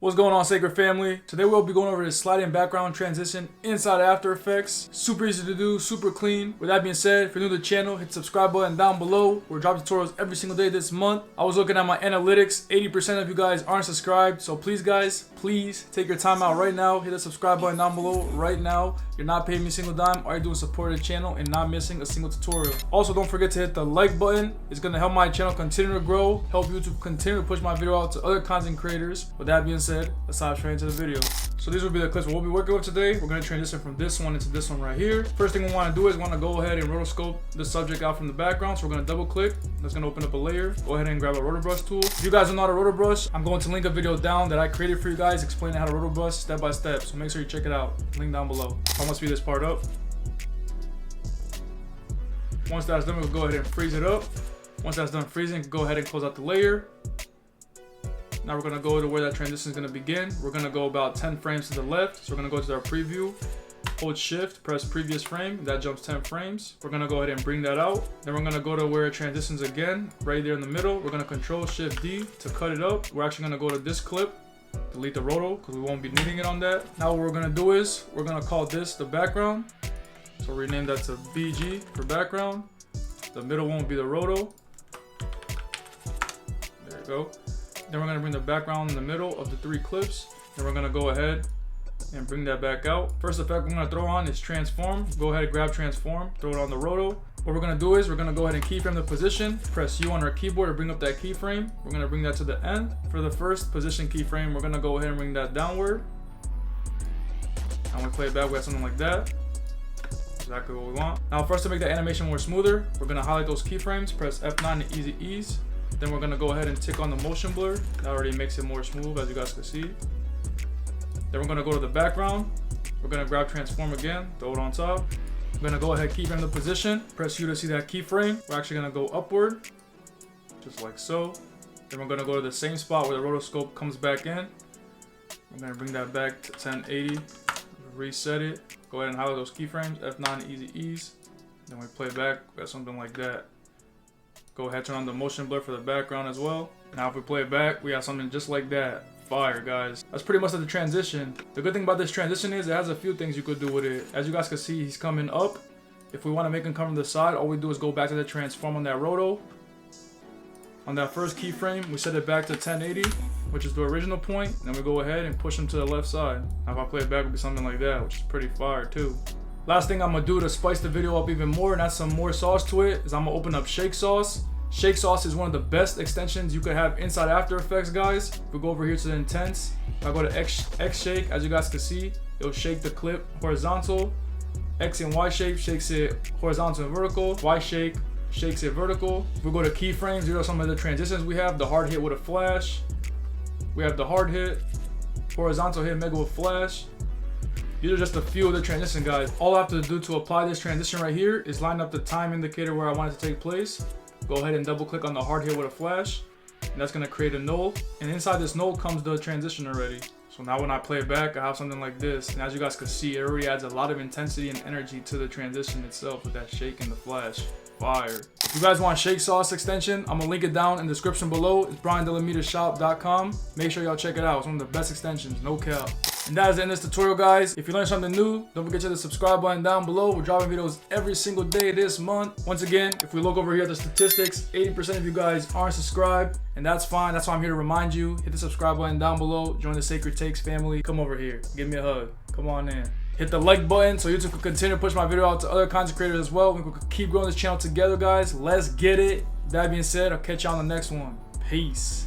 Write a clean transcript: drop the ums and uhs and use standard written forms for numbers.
What's going on, Sacred Family? Today we'll be going over this sliding background transition inside After Effects. Super easy to do, super clean. With that being said, if you're new to the channel, hit the subscribe button down below. We're dropping tutorials every single day this month. I was looking at my analytics. 80% of you guys aren't subscribed. So please guys, please take your time out right now. Hit the subscribe button down below right now. You're not paying me a single dime. All you're doing is supporting the channel and not missing a single tutorial. Also, don't forget to hit the like button. It's going to help my channel continue to grow, help YouTube continue to push my video out to other content creators. With that being said, let's dive straight into the video. So these will be the clips we'll be working with today. We're going to transition from this one into this one right here. First thing we want to do is we want to go ahead and rotoscope the subject out from the background. So we're going to double click. That's going to open up a layer. Go ahead and grab a rotor brush tool. If you guys don't know how to rotor brush, I'm going to link a video down that I created for you guys explaining how to rotor brush step by step. So make sure you check it out. Link down below. I'm going to speed this part up. Once that's done, we'll go ahead and freeze it up. Once that's done freezing, go ahead and close out the layer. Now we're going to go to where that transition is going to begin. We're going to go about 10 frames to the left. So we're going to go to our preview, hold shift, press previous frame. That jumps 10 frames. We're going to go ahead and bring that out. Then we're going to go to where it transitions again, right there in the middle. We're going to control shift D to cut it up. We're actually going to go to this clip, delete the roto because we won't be needing it on that. Now what we're going to do is we're going to call this the background. So rename that to BG for background. The middle one will be the roto. There you go. Then we're going to bring the background in the middle of the 3 clips. Then we're going to go ahead and bring that back out. First effect we're going to throw on is transform. Go ahead and grab transform, throw it on the roto. What we're going to do is we're going to go ahead and keyframe the position. Press U on our keyboard to bring up that keyframe. We're going to bring that to the end. For the first position keyframe, we're going to go ahead and bring that downward. And when we play it back, we have something like that. Exactly what we want. Now for us to make that animation more smoother, we're going to highlight those keyframes, press F9 to easy ease. Then we're going to go ahead and tick on the motion blur. That already makes it more smooth, as you guys can see. Then we're going to go to the background. We're going to grab transform again, throw it on top. We're going to go ahead, keyframe the position, press U to see that keyframe. We're actually going to go upward, just like so. Then we're going to go to the same spot where the rotoscope comes back in. We're going to bring that back to 1080, reset it. Go ahead and highlight those keyframes, F9 to easy ease. Then we play back, we got something like that. Go ahead, turn on the motion blur for the background as well. Now if we play it back, we have something just like that. Fire, guys. That's pretty much the transition. The good thing about this transition is it has a few things you could do with it. As you guys can see, he's coming up. If we want to make him come from the side, all we do is go back to the transform on that roto. On that first keyframe, we set it back to 1080, which is the original point. Then we go ahead and push him to the left side. Now if I play it back, it'll be something like that, which is pretty fire too. Last thing I'm gonna do to spice the video up even more and add some more sauce to it is I'm gonna open up Shake Sauce. Shake Sauce is one of the best extensions you could have inside After Effects, guys. If we go over here to the intense, if I go to X shake, as you guys can see, it'll shake the clip horizontal. X and Y shape shakes it horizontal and vertical. Y shake shakes it vertical. If we go to keyframes, these are some of the transitions we have. The hard hit with a flash. We have the hard hit, horizontal hit mega with flash. These are just a few of the transition, guys. All I have to do to apply this transition right here is line up the time indicator where I want it to take place. Go ahead and double click on the hard hit with a flash. And that's gonna create a null. And inside this null comes the transition already. So now when I play it back, I have something like this. And as you guys can see, it already adds a lot of intensity and energy to the transition itself with that shake and the flash. Fire. If you guys want Shake Sauce extension, I'm gonna link it down in the description below. It's briandelametashop.com. Make sure y'all check it out. It's one of the best extensions, no cap. And that is the end of this tutorial, guys. If you learned something new, don't forget to hit the subscribe button down below. We're dropping videos every single day this month. Once again, if we look over here at the statistics, 80% of you guys aren't subscribed, and that's fine. That's why I'm here to remind you. Hit the subscribe button down below. Join the Sacred Takes family. Come over here. Give me a hug. Come on in. Hit the like button so YouTube can continue to push my video out to other content creators as well. We can keep growing this channel together, guys. Let's get it. That being said, I'll catch you on the next one. Peace.